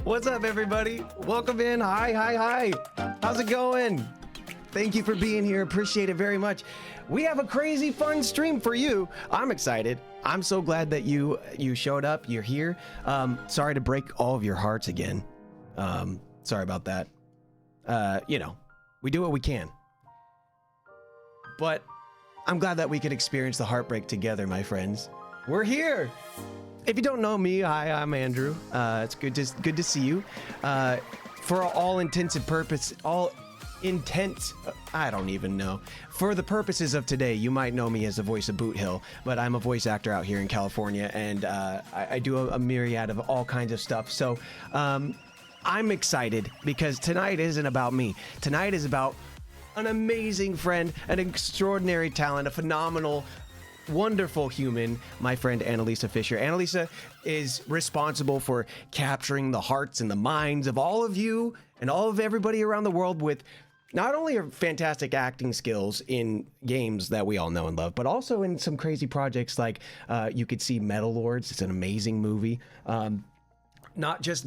What's up, everybody? Welcome in. Hi. How's it going? Thank you for being here. Appreciate it very much. We have a crazy fun stream for you. I'm excited. I'm so glad that you showed up. You're here. Sorry to break all of your hearts again. Sorry about that. You know, we do what we can. But I'm glad that we could experience the heartbreak together, my friends. We're here. If you don't know me, hi, I'm Andrew. It's good to see you. For all intents and purposes, I don't even know. For the purposes of today, you might know me as the voice of Boothill, but I'm a voice actor out here in California, and I do a myriad of all kinds of stuff. So I'm excited because tonight isn't about me. Tonight is about an amazing friend, an extraordinary talent, a phenomenal, wonderful human, my friend Analesa Fisher. Analesa is responsible for capturing the hearts and the minds of all of you and all of everybody around the world with not only her fantastic acting skills in games that we all know and love, but also in some crazy projects like you could see Metal Lords. It's an amazing movie. Not just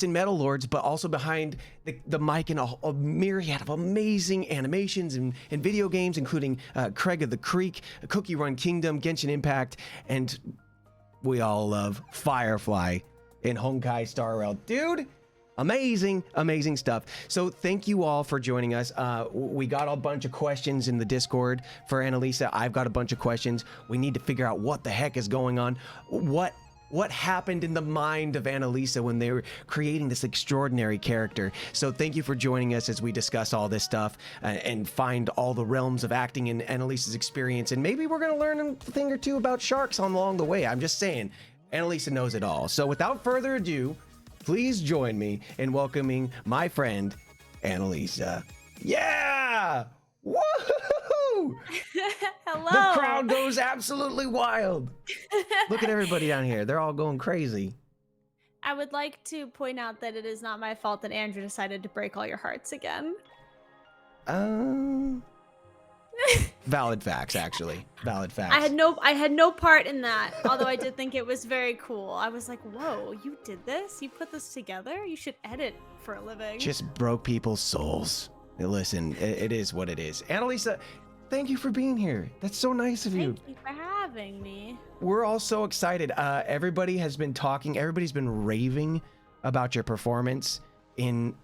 in Metal Lords, but also behind the mic in a myriad of amazing animations and video games, including Craig of the Creek, Cookie Run Kingdom, Genshin Impact, and we all love Firefly in Honkai Star. Dude, amazing stuff. So thank you all for joining us. We got a bunch of questions in the Discord for Analesa. I've got a bunch of questions. We need to figure out what the heck is going on. What happened in the mind of Analesa when they were creating this extraordinary character? So thank you for joining us as we discuss all this stuff and find all the realms of acting in Analesa's experience. And maybe we're going to learn a thing or two about sharks along the way. I'm just saying, Analesa knows it all. So without further ado, please join me in welcoming my friend, Analesa. Yeah! Woohoo! Hello. The crowd goes absolutely wild. Look at everybody down here. They're all going crazy. I would like to point out that it is not my fault that Andrew decided to break all your hearts again. Valid facts, actually. Valid facts. I had no part in that, although I did think it was very cool. I was like, whoa, you did this? You put this together? You should edit for a living. Just broke people's souls. Listen, it is what it is. Analesa, thank you for being here. That's so nice of you. Thank you for having me. We're all so excited. Everybody has been talking. Everybody's been raving about your performance in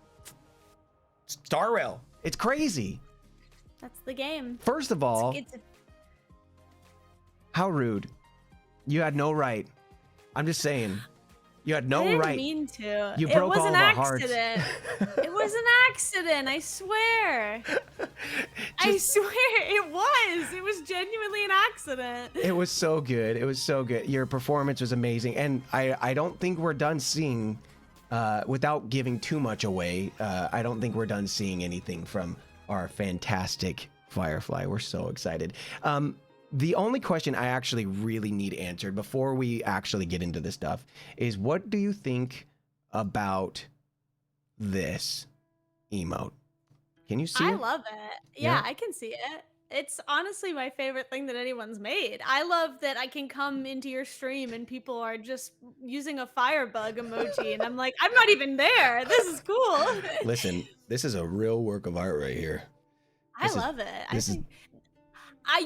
Star Rail. It's crazy. That's the game. First of all, how rude. You had no right. I'm just saying. You had no right. I didn't mean to. You broke all of our hearts. It was an accident. I swear. I swear it was. It was genuinely an accident. It was so good. It was so good. Your performance was amazing. And I don't think we're done seeing, without giving too much away, I don't think we're done seeing anything from our fantastic Firefly. We're so excited. The only question I actually really need answered before we actually get into this stuff is, what do you think about this emote? Can you see it? I love it. Yeah, I can see it. It's honestly my favorite thing that anyone's made. I love that I can come into your stream and people are just using a firebug emoji and I'm like, I'm not even there. This is cool. Listen, this is a real work of art right here. I love it.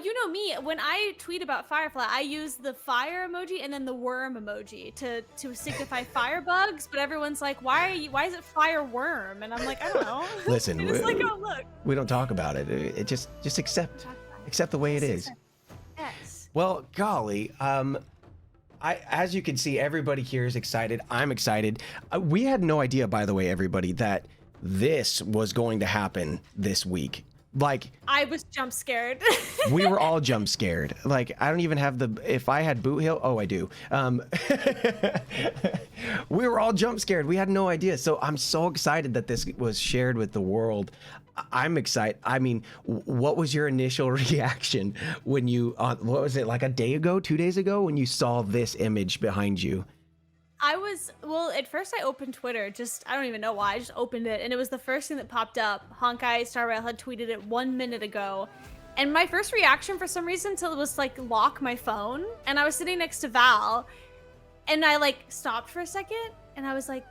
You know me, when I tweet about Firefly, I use the fire emoji and then the worm emoji to signify firebugs, but everyone's like, why is it fire worm? And I'm like, I don't know. Listen, it's like, oh, look. We don't talk about it. It just accept the way it is. Yes. Well, golly, as you can see, everybody here is excited. I'm excited. We had no idea, by the way, everybody, that this was going to happen this week. Like, I was jump scared. We were all jump scared. Like, I don't even have if I had Boothill, oh, I do. We were all jump scared. We had no idea. So I'm so excited that this was shared with the world. I'm excited. I mean, what was your initial reaction when you, what was it, like a day ago, 2 days ago, when you saw this image behind you? Well, at first I opened Twitter, I don't even know why, I just opened it, and it was the first thing that popped up. Honkai Star had tweeted it 1 minute ago, and my first reaction for some reason was like lock my phone, and I was sitting next to Val, and I like stopped for a second, and I was like,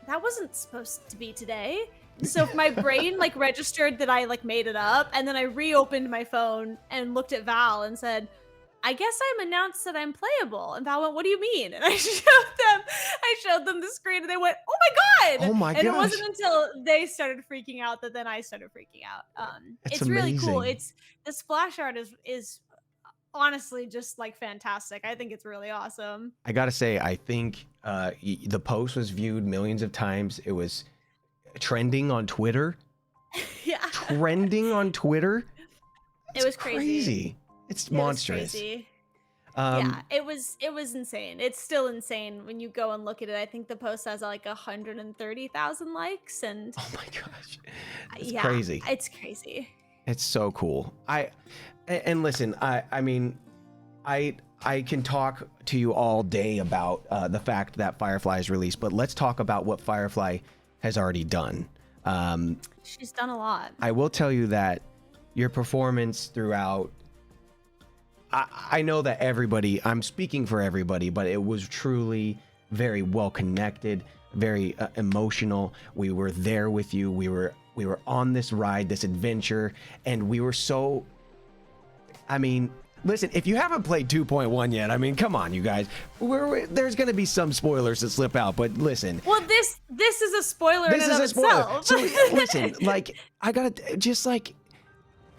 that wasn't supposed to be today. So my brain like registered that I like made it up, and then I reopened my phone and looked at Val and said, I guess I'm announced that I'm playable. And Val went, what do you mean? And I showed them the screen, and they went, oh my God. Oh my And it gosh. wasn't until they started freaking out that then I started freaking out. It's It's really cool. amazing. The splash art is honestly just like fantastic. I think it's really awesome. I gotta say, I think the post was viewed millions of times. It was trending on Twitter. Yeah. Trending on Twitter. It was crazy. It's monstrous. Was crazy. Yeah, it was insane. It's still insane when you go and look at it. I think the post has like 130,000 likes, and oh my gosh, it's yeah, crazy. it's crazy. It's so cool. And listen, I mean, I can talk to you all day about the fact that Firefly is released, but let's talk about what Firefly has already done. She's done a lot. I will tell you that your performance throughout, I know that everybody, I'm speaking for everybody, but it was truly very well connected, very emotional. We were there with you. We were on this ride, this adventure, and we were so, I mean, listen, if you haven't played 2.1 yet, I mean, come on, you guys. There's going to be some spoilers that slip out, but listen. Well, this is a spoiler in and of itself. So listen, like, I got to, just like,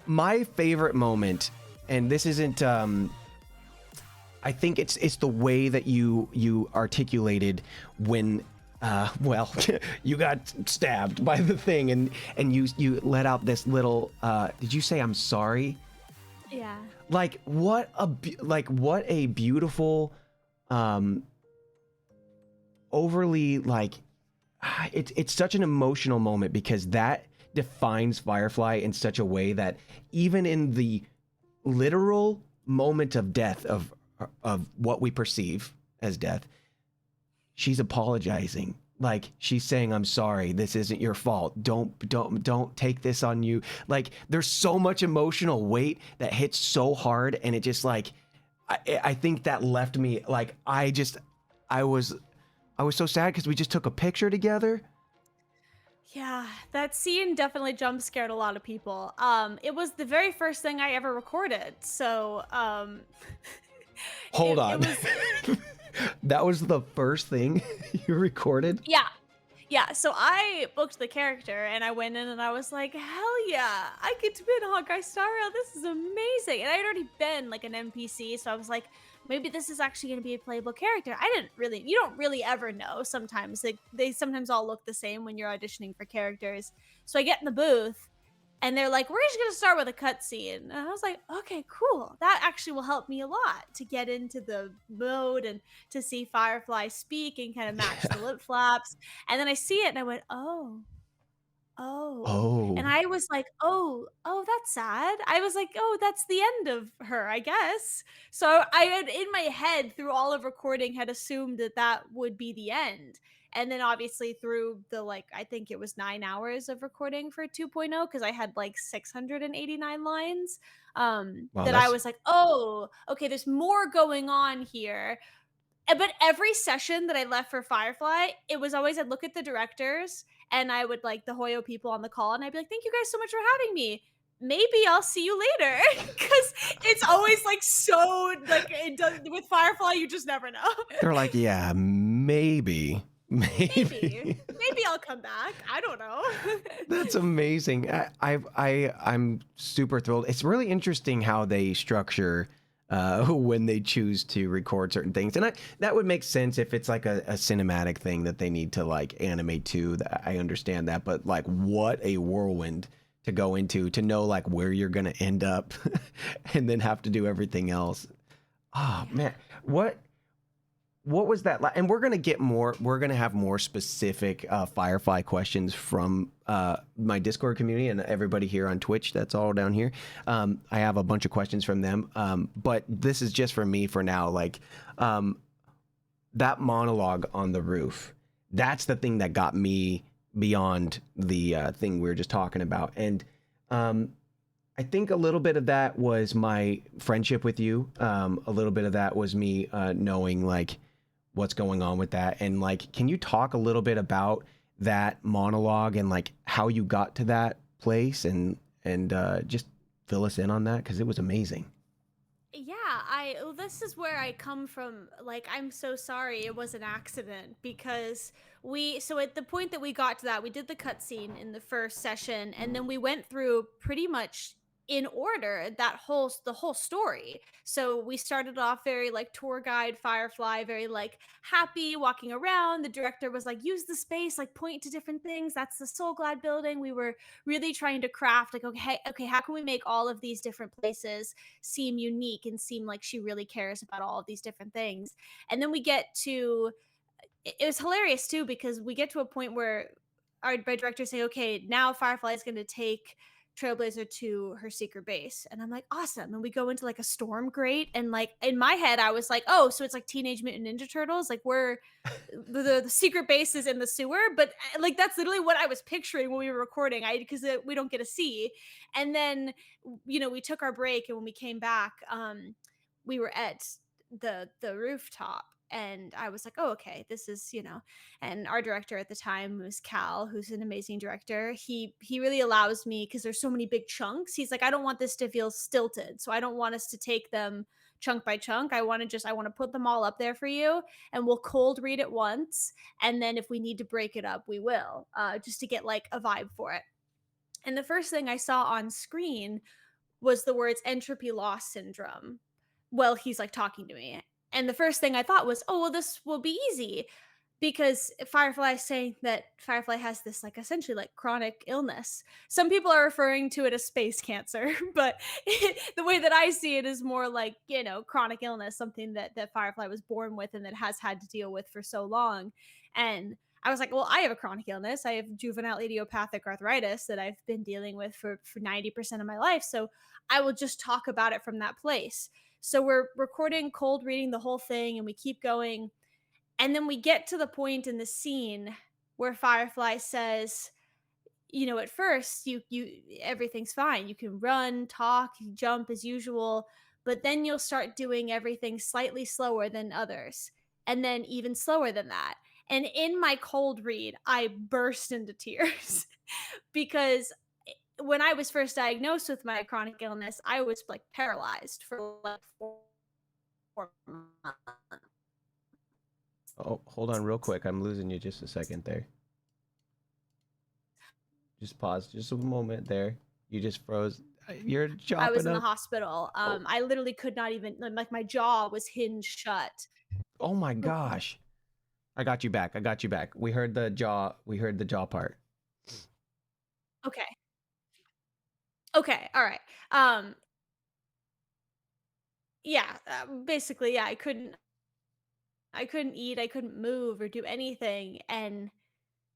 my favorite moment, and this isn't, I think it's the way that you articulated when, well, you got stabbed by the thing, and you let out this little, did you say I'm sorry? Yeah. Like what a beautiful, overly, like, it's such an emotional moment, because that defines Firefly in such a way that even in the literal moment of death, of what we perceive as death, she's apologizing. Like, she's saying, I'm sorry, this isn't your fault. Don't take this on you. Like, there's so much emotional weight that hits so hard, and it just, like, I think that left me, like, I was so sad, because we just took a picture together. Yeah, that scene definitely jump scared a lot of people. It was the very first thing I ever recorded, so Hold on. That was the first thing you recorded? Yeah, so I booked the character, and I went in and I was like, hell yeah, I get to be in Honkai Star, this is amazing. And I had already been like an NPC, so I was like, maybe this is actually going to be a playable character. You don't really ever know sometimes. They sometimes all look the same when you're auditioning for characters. So I get in the booth, and they're like, we're just going to start with a cutscene. And I was like, okay, cool. That actually will help me a lot to get into the mode and to see Firefly speak and kind of match the lip flaps. And then I see it, and I went, oh. And I was like, oh, that's sad. I was like, oh, that's the end of her, I guess. So I had, in my head, through all of recording, had assumed that would be the end. And then obviously through the, like, I think it was 9 hours of recording for 2.0, because I had like 689 lines, Wow, that I was like, oh, okay, there's more going on here. But every session that I left for Firefly, it was always, I'd look at the directors, and I would, like, the Hoyo people on the call, and I'd be like, thank you guys so much for having me. Maybe I'll see you later. Because it's always like, so, like, it does, with Firefly, you just never know. They're like, yeah, maybe I'll come back. I don't know. That's amazing. I'm super thrilled. It's really interesting how they structure when they choose to record certain things, and that would make sense if it's like a cinematic thing that they need to, like, animate to. I understand that, but, like, what a whirlwind to go into, to know, like, where you're gonna end up and then have to do everything else. Oh man, what was that like? And we're gonna have more specific Firefly questions from my Discord community and everybody here on Twitch. That's all down here. I have a bunch of questions from them, but this is just for me for now. Like, that monologue on the roof, that's the thing that got me beyond the thing we were just talking about. And I think a little bit of that was my friendship with you. A little bit of that was me knowing, like, what's going on with that. And like, can you talk a little bit about that monologue and like how you got to that place and just fill us in on that because it was amazing. Yeah, this is where I come from. Like, I'm so sorry it was an accident because so at the point that we got to that, we did the cutscene in the first session, and then we went through pretty much in order the whole story. So we started off very like tour guide Firefly, very like happy walking around. The director was like, use the space, like point to different things. That's the Soul Glad building. We were really trying to craft like, okay, how can we make all of these different places seem unique and seem like she really cares about all of these different things. And then we get to it was hilarious too because we get to a point where my director say, okay, now Firefly is going to take Trailblazer to her secret base, and I'm like, awesome. And we go into like a storm grate, and like in my head I was like, oh, so it's like Teenage Mutant Ninja Turtles, like we're the secret base is in the sewer, but like that's literally what I was picturing when we were recording. Because we don't get to see. And then we took our break, and when we came back, we were at the rooftop, and I was like, oh, okay, this is and our director at the time was Cal, who's an amazing director. He really allows me, because there's so many big chunks. He's like, I don't want this to feel stilted, so I don't want us to take them chunk by chunk. I want to put them all up there for you, and we'll cold read it once, and then if we need to break it up, we will, just to get like a vibe for it. And the first thing I saw on screen was the words entropy loss syndrome. Well, he's like talking to me. And the first thing I thought was, oh, well, this will be easy, because Firefly is saying that Firefly has this like essentially like chronic illness. Some people are referring to it as space cancer, but the way that I see it is more like, chronic illness, something that Firefly was born with and that has had to deal with for so long. And I was like, well, I have a chronic illness. I have juvenile idiopathic arthritis that I've been dealing with for 90% of my life. So I will just talk about it from that place. So we're recording cold reading the whole thing, and we keep going. And then we get to the point in the scene where Firefly says, at first you everything's fine. You can run, talk, jump as usual, but then you'll start doing everything slightly slower than others, and then even slower than that. And in my cold read, I burst into tears because when I was first diagnosed with my chronic illness, I was like paralyzed for like 4 months. Oh, hold on real quick. I'm losing you just a second there. Just pause just a moment there. You just froze. You're chopping I was in the up. hospital. Oh. I literally could not even, like, my jaw was hinged shut. Oh my gosh. I got you back. I got you back. We heard the jaw. We heard the jaw part. Okay. Okay. All right. Yeah. Basically, yeah. I couldn't eat. I couldn't move or do anything, and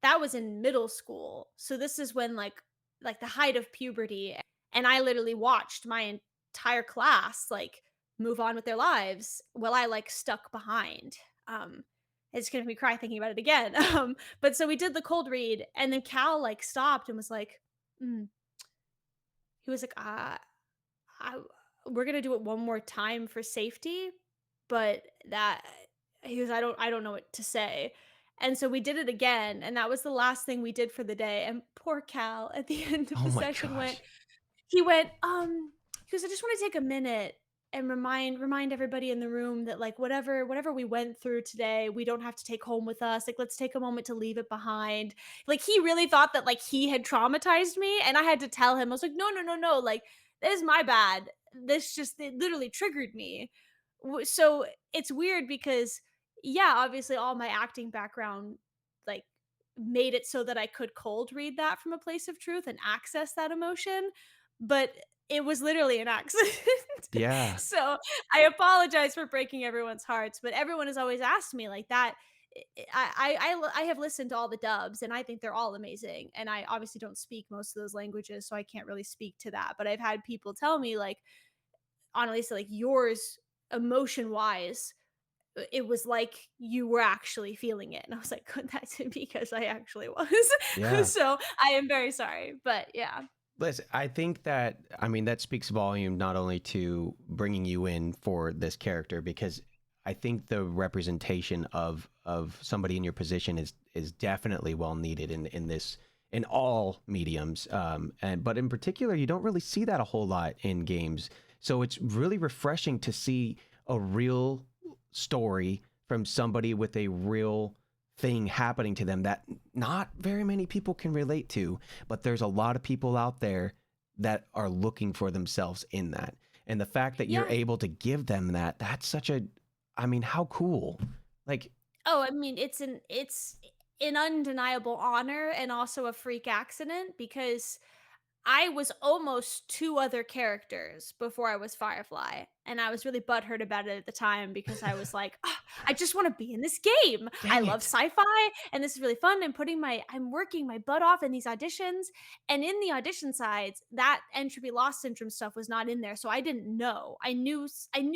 that was in middle school. So this is when like the height of puberty, and I literally watched my entire class like move on with their lives while I like stuck behind. It's gonna make me cry thinking about it again. But so we did the cold read, and then Cal like stopped and was like, mm. He was like, I, we're gonna do it one more time for safety, but that he was, I don't know what to say. And so we did it again, and that was the last thing we did for the day. And poor Cal at the end of Oh the my session gosh. he went, he goes, I just want to take a minute and remind everybody in the room that like whatever we went through today, we don't have to take home with us. Like, let's take a moment to leave it behind. Like, he really thought that like he had traumatized me, and I had to tell him, I was like, no, like, this is my bad. It literally triggered me. So it's weird because, yeah, obviously all my acting background like made it so that I could cold read that from a place of truth and access that emotion, but it was literally an accident. Yeah. So I apologize for breaking everyone's hearts, but everyone has always asked me like that. I have listened to all the dubs, and I think they're all amazing. And I obviously don't speak most of those languages, so I can't really speak to that. But I've had people tell me like, honestly, like yours, emotion wise, it was like you were actually feeling it. And I was like, that's because I actually Yeah. was. So I am very sorry. But yeah. Listen, I think that, I mean, that speaks volume not only to bringing you in for this character, because I think the representation of somebody in your position is definitely well needed in this in all mediums. And but in particular, you don't really see that a whole lot in games. So it's really refreshing to see a real story from somebody with a real thing happening to them that not very many people can relate to, but there's a lot of people out there that are looking for themselves in that. And the fact that you're Yeah. able to give them that, that's such a, I mean, how cool. Like, Oh, I mean, it's an undeniable honor and also a freak accident because I was almost 2 other characters before I was Firefly, and I was really butthurt about it at the time because I was like, "Ah, I just wanna be in this game. I dang love it. sci-fi, and this is really fun. I'm working my butt off in these auditions." And in the audition sides, that entropy loss syndrome stuff was not in there, so I didn't know. I knew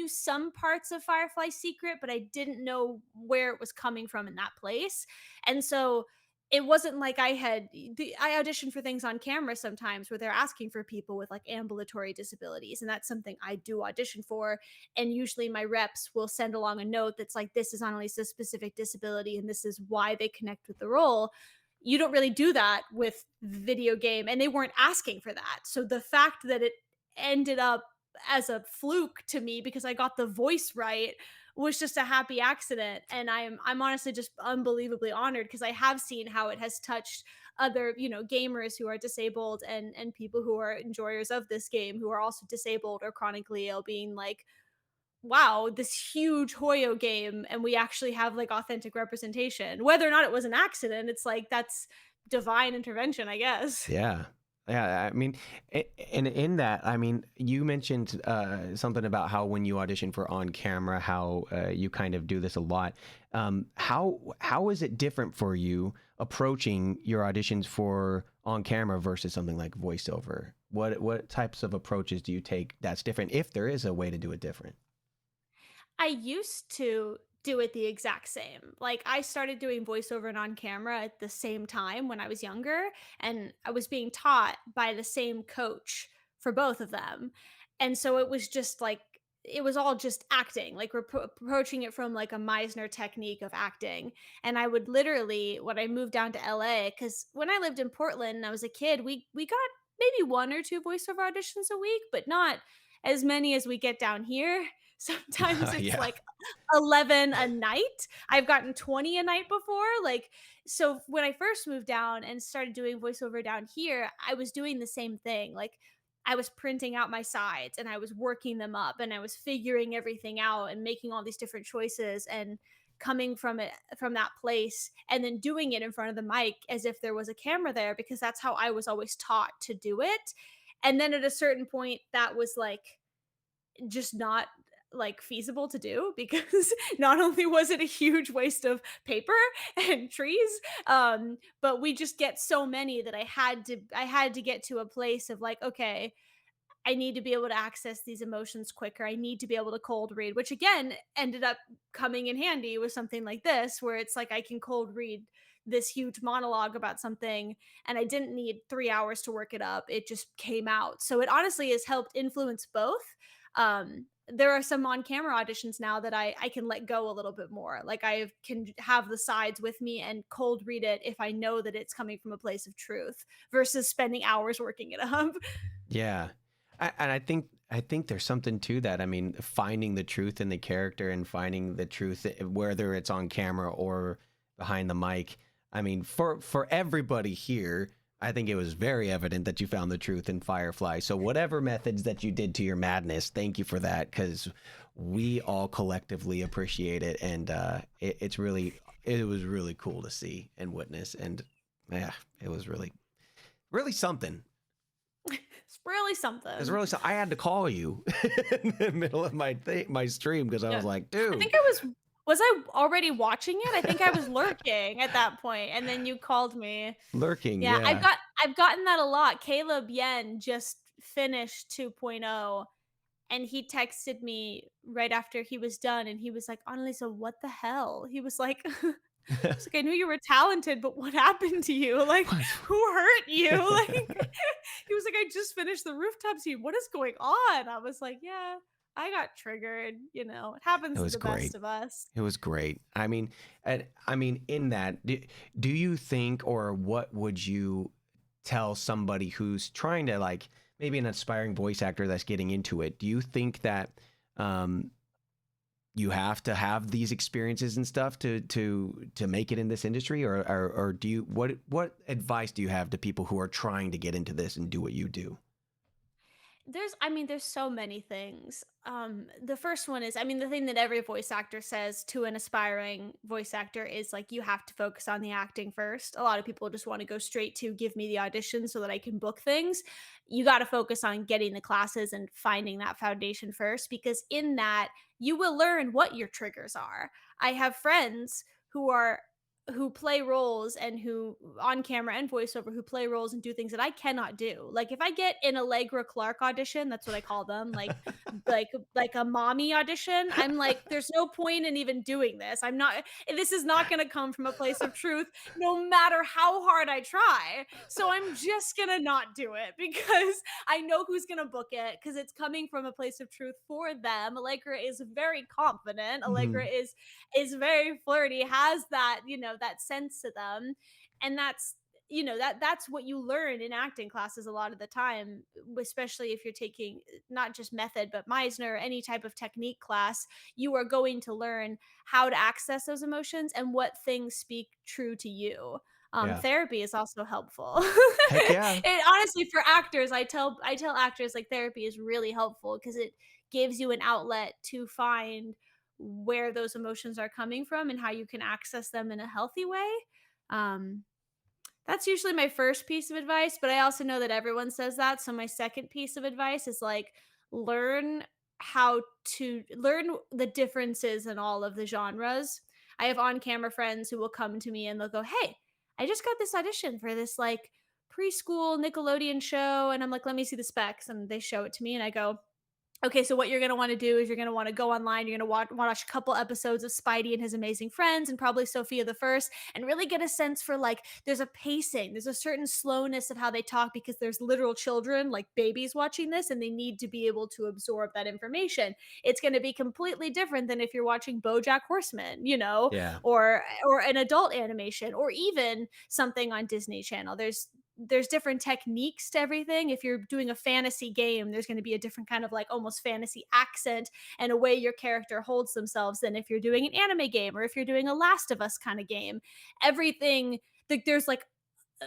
some parts of Firefly's secret, but I didn't know where it was coming from in that place, and so it wasn't like I audition for things on camera sometimes where they're asking for people with like ambulatory disabilities, and that's something I do audition for. And usually my reps will send along a note that's like, this is Annalisa's specific disability and this is why they connect with the role. You don't really do that with video game, and they weren't asking for that. So the fact that it ended up as a fluke to me because I got the voice right was just a happy accident, and I'm honestly just unbelievably honored because I have seen how it has touched other, gamers who are disabled and people who are enjoyers of this game who are also disabled or chronically ill, being like, wow, this huge Hoyo game, and we actually have like authentic representation. Whether or not it was an accident, it's like that's divine intervention, I guess. Yeah. Yeah, I mean, and in that, I mean, you mentioned something about how when you audition for on camera, how you kind of do this a lot. How is it different for you approaching your auditions for on camera versus something like voiceover? What types of approaches do you take that's different, if there is a way to do it different? I used to do it the exact same. Like I started doing voiceover and on camera at the same time when I was younger, and I was being taught by the same coach for both of them. And so it was just like it was all just acting. Like we're approaching it from like a Meisner technique of acting. And I would literally when I moved down to LA, cuz when I lived in Portland and I was a kid, we got maybe one or two voiceover auditions a week, but not as many as we get down here. Sometimes it's Yeah. like 11 a night. I've gotten 20 a night before. Like, so when I first moved down and started doing voiceover down here, I was doing the same thing. Like, I was printing out my sides and I was working them up and I was figuring everything out and making all these different choices and coming from that place and then doing it in front of the mic as if there was a camera there because that's how I was always taught to do it. And then at a certain point that was like just not like feasible to do because not only was it a huge waste of paper and trees, but we just get so many that I had to get to a place of like, okay, I need to be able to access these emotions quicker. I need to be able to cold read, which again ended up coming in handy with something like this, where it's like I can cold read this huge monologue about something and I didn't need 3 hours to work it up. It just came out. So it honestly has helped influence both. There are some on camera auditions now that I can let go a little bit more. Like I can have the sides with me and cold read it if I know that it's coming from a place of truth versus spending hours working it up. Yeah. And I think there's something to that. I mean, finding the truth in the character and finding the truth whether it's on camera or behind the mic. I mean, for everybody here, I think it was very evident that you found the truth in Firefly. So whatever methods that you did to your madness, thank you for that, because we all collectively appreciate it, and it was really cool to see and witness, and yeah, it was really something. It's really It's something. really so I had to call you in the middle of my stream because I was Yeah. like, I dude, think was I already watching it? I think I was lurking at that point, and then you called me. lurking, Yeah, yeah. I've gotten that a lot. Caleb Yen just finished 2.0, and he texted me right after he was done, and he was like, "Annalisa, what the hell?" He was like he's like, "I knew you were talented, but what happened to you? Like, What? who hurt you?" Like, he was like, "I just finished the rooftop scene. What is going on?" I was like, "Yeah." I got triggered, you know. It It happens to was the best great. of us. It was great. I mean, in that, do you think, or what would you tell somebody who's trying to like maybe an aspiring voice actor that's getting into it? Do you think that um, you have to have these experiences and stuff to make it in this industry, or do you what advice do you have to people who are trying to get into this and do what you do? There's so many things. The first one is, I mean, the thing that every voice actor says to an aspiring voice actor is like, you have to focus on the acting first. A lot of people just want to go straight to give me the audition so that I can book things. You got to focus on getting the classes and finding that foundation first, because in that, you will learn what your triggers are. I have friends who play roles and who on camera and voiceover who play roles and do things that I cannot do. Like if I get an Allegra Clark audition, that's what I call them, like a mommy audition, I'm like, there's no point in even doing this. This is not going to come from a place of truth no matter how hard I try. So I'm just going to not do it because I know who's going to book it because it's coming from a place of truth for them. Allegra is very confident. Allegra Mhm. is very flirty, has that, you know, that sense to them. And that's, you know, that's what you learn in acting classes a lot of the time, especially if you're taking not just method but Meisner or any type of technique class. You are going to learn how to access those emotions and what things speak true to you. Yeah. Therapy is also helpful. Heck yeah. And honestly, for actors, I tell actors like therapy is really helpful because it gives you an outlet to find where those emotions are coming from and how you can access them in a healthy way. Um, that's usually my first piece of advice, but I also know that everyone says that. So my second piece of advice is like learn how to learn the differences in all of the genres. I have on-camera friends who will come to me and they'll go, "Hey, I just got this audition for this like preschool Nickelodeon show." And I'm like, "Let me see the specs." And they show it to me and I go, okay, so what you're going to want to do is you're going to want to go online. You're going to watch a couple episodes of Spidey and His Amazing Friends and probably Sophia the First and really get a sense for like there's a pacing, there's a certain slowness of how they talk because there's literal children, like babies watching this and they need to be able to absorb that information. It's going to be completely different than if you're watching BoJack Horseman, you know, Yeah. or an adult animation or even something on Disney Channel. There's different techniques to everything. If you're doing a fantasy game, there's going to be a different kind of like almost fantasy accent and a way your character holds themselves than if you're doing an anime game or if you're doing a Last of Us kind of game. Everything, like there's like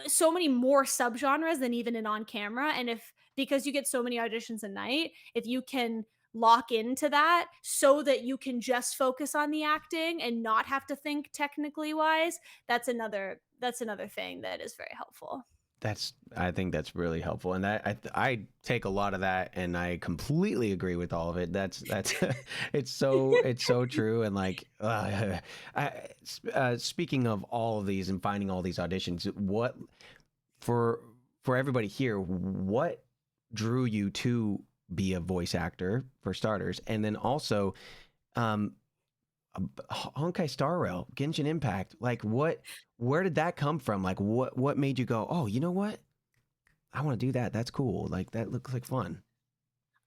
so many more subgenres than even in on camera. And if because you get so many auditions a night, if you can lock into that so that you can just focus on the acting and not have to think technically wise, that's another thing that is very helpful. I think that's really helpful, and I take a lot of that, and I completely agree with all of it. That's it's so true, and like speaking of all of these and finding all these auditions, what for for everybody here, what drew you to be a voice actor for starters, and then also um, Honkai Star Rail, Genshin Impact, like where did that come from? Like what made you go, "Oh, you know what? I want to do that. That's cool. Like that looks like fun."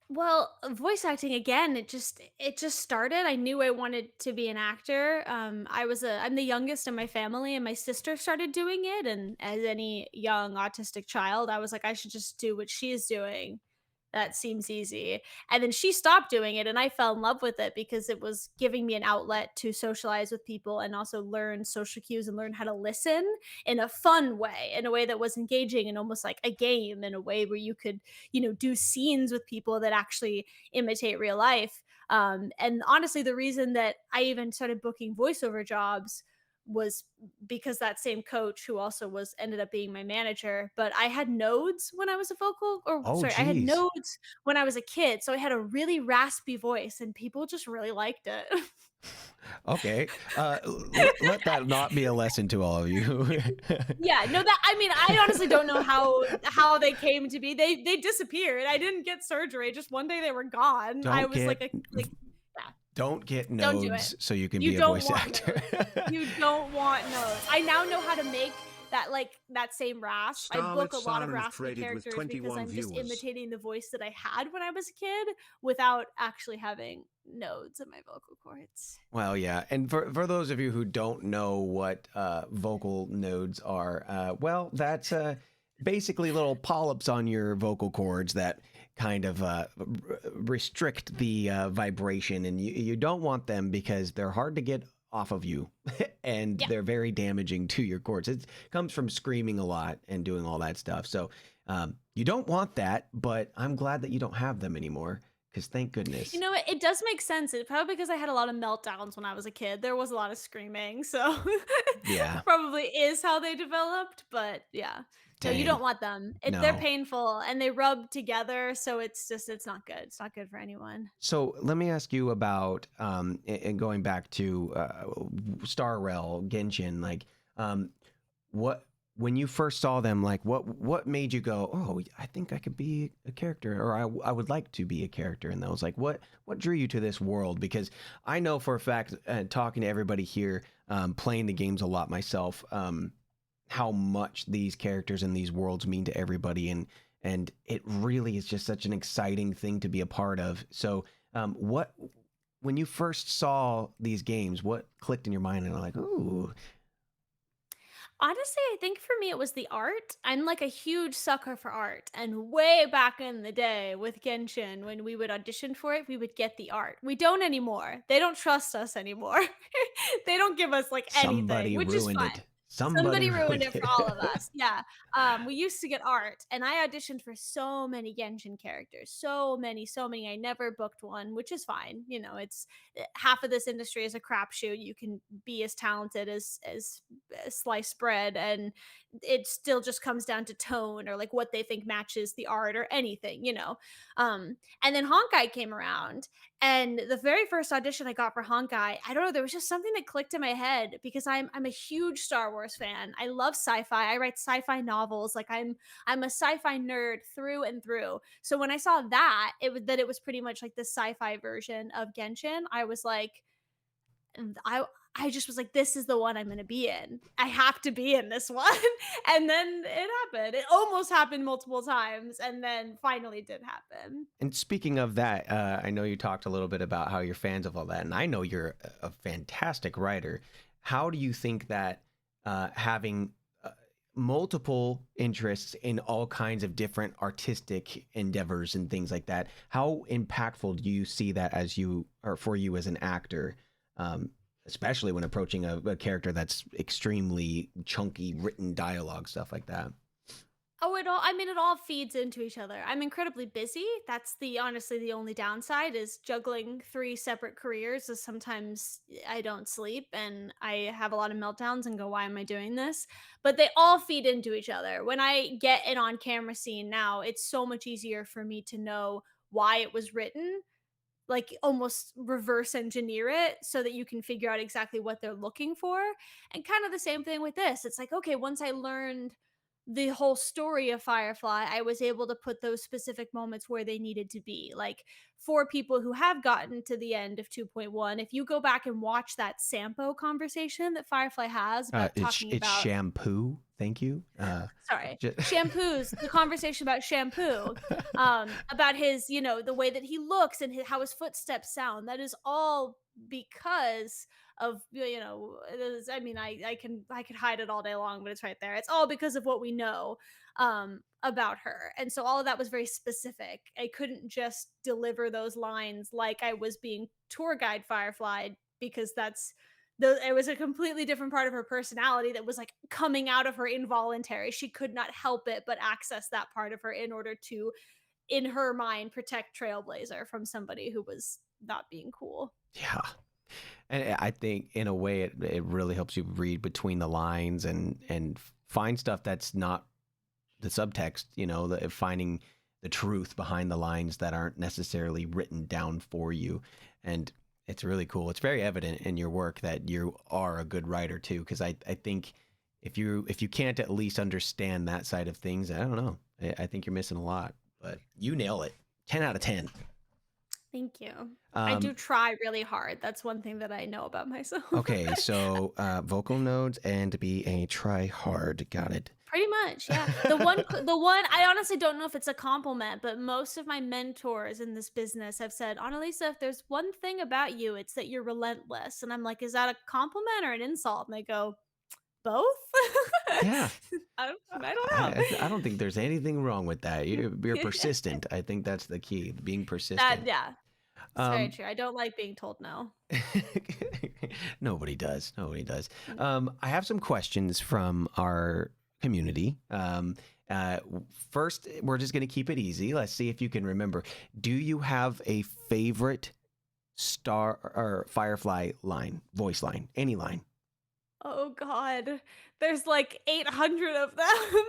Well, voice acting again, it just started. I knew I wanted to be an actor. I'm the youngest in my family and my sister started doing it, and as any young autistic child, I was like I should just do what she's doing. That seems easy. And then she stopped doing it and I fell in love with it because it was giving me an outlet to socialize with people and also learn social cues and learn how to listen in a fun way, in a way that was engaging and almost like a game, in a way where you could, do scenes with people that actually imitate real life. And honestly, the reason that I even started booking voiceover jobs was because that same coach who also was ended up being my manager, but I had nodes when I was a vocal, or Oh, sorry, I had geez. nodes when I was a kid, so I had a really raspy voice and people just really liked it. Okay. Let that not be a lesson to all of you. Yeah, no, that I mean, I honestly don't know how they came to be. They disappeared. I didn't get surgery. Just one day they were gone. I don't was get like a like yeah, don't get don't do it. nodes so you can You be a don't voice want actor. nodes. You don't want nodes. I now know how to make that same rasp. I book a lot of raspy characters because I'm just imitating the voice that I had when I was a kid without actually having nodes in my vocal cords. Well, yeah, and for those of you who don't know what vocal nodes are, well, that's basically little polyps on your vocal cords that kind of restrict the vibration, and you don't want them because they're hard to get off of you, and they're very damaging to your cords. It comes from screaming a lot and doing all that stuff. So you don't want that, but I'm glad that you don't have them anymore. Because thank goodness. You know, it does make sense. It probably because I had a lot of meltdowns when I was a kid. There was a lot of screaming, so Yeah, probably is how they developed. But yeah, no, you don't want them. They're No. painful and they rub together, so it's not good. It's not good for anyone. So let me ask you about and going back to Star Rail Genshin, like what when you first saw them, like what made you go, oh, I think I could be a character, or I would like to be a character in those. Like what drew you to this world? Because I know for a fact, talking to everybody here, playing the games a lot myself, how much these characters and these worlds mean to everybody, and it really is just such an exciting thing to be a part of. So when you first saw these games, what clicked in your mind and like, ooh. Honestly, I think for me it was the art. I'm like a huge sucker for art. And way back in the day with Genshin, when we would audition for it, we would get the art. We don't anymore. They don't trust us anymore. They don't give us like anything, Somebody which is ruined fine. it. Somebody Somebody ruined ruined it for it. all of us. Yeah. We used to get art, and I auditioned for so many Genshin characters. So many, so many. I never booked one, which is fine. You know, it's half of this industry is a crapshoot. You can be as talented as sliced bread, and it still just comes down to tone or like what they think matches the art or anything, you know. And then Honkai came around, and the very first audition I got for Honkai, I don't know, there was just something that clicked in my head because I'm a huge Star Wars fan. I love sci-fi. I write sci-fi novels. Like I'm a sci-fi nerd through and through. So when I saw that, it was pretty much like the sci-fi version of Genshin, I was like, and I just was like, this is the one I'm going to be in. I have to be in this one. And then it happened. It almost happened multiple times, and then finally did happen. And speaking of that, I know you talked a little bit about how you're fans of all that, and I know you're a fantastic writer. How do you think that having multiple interests in all kinds of different artistic endeavors and things like that, how impactful do you see that as you, or for you as an actor, especially when approaching a character that's extremely chunky written dialogue, stuff like that? Oh, it all feeds into each other. I'm incredibly busy. That's honestly the only downside is juggling three separate careers is sometimes I don't sleep and I have a lot of meltdowns and go, why am I doing this? But they all feed into each other. When I get an on camera scene now, it's so much easier for me to know why it was written, like almost reverse engineer it so that you can figure out exactly what they're looking for. And kind of the same thing with this. It's like, okay, once I learned the whole story of Firefly, I was able to put those specific moments where they needed to be. Like for people who have gotten to the end of 2.1, if you go back and watch that Sampo conversation that Firefly has about talking It's about shampoo. Thank you. sorry, shampoos, the conversation about shampoo, about his, you know, the way that he looks and how his footsteps sound. That is all because of, you know, I mean, I can hide it all day long, but it's right there. It's all because of what we know about her. And so all of that was very specific. I couldn't just deliver those lines like I was being tour guide Firefly, because it was a completely different part of her personality that was like coming out of her involuntary. She could not help it but access that part of her in order to, in her mind, protect Trailblazer from somebody who was not being cool. Yeah. And I think in a way it really helps you read between the lines and find stuff that's not the subtext, you know, finding the truth behind the lines that aren't necessarily written down for you. And it's really cool. It's very evident in your work that you are a good writer too, because I think if you can't at least understand that side of things, I don't know. I think you're missing a lot, but you nail it. 10 out of 10. Thank you. I do Um, try really hard. That's one thing that I know about myself. okay, so vocal nodes and to be a try hard. Got it. Pretty much, yeah. The one I honestly don't know if it's a compliment, but most of my mentors in this business have said, "Annalisa, if there's one thing about you, it's that you're relentless." And I'm like, "Is that a compliment or an insult?" And they go, "Both?" Yeah, I don't know. I don't think there's anything wrong with that. You're persistent. I think that's the key, being That persistent. yeah, it's very Um, true. I don't like being told no. nobody does. Nobody does. Mm. I have some questions from our community. First, we're just going to keep it easy. Let's see if you can remember. Do you have a favorite Star or Firefly line, voice line, any line? Oh god. There's like 800 of them.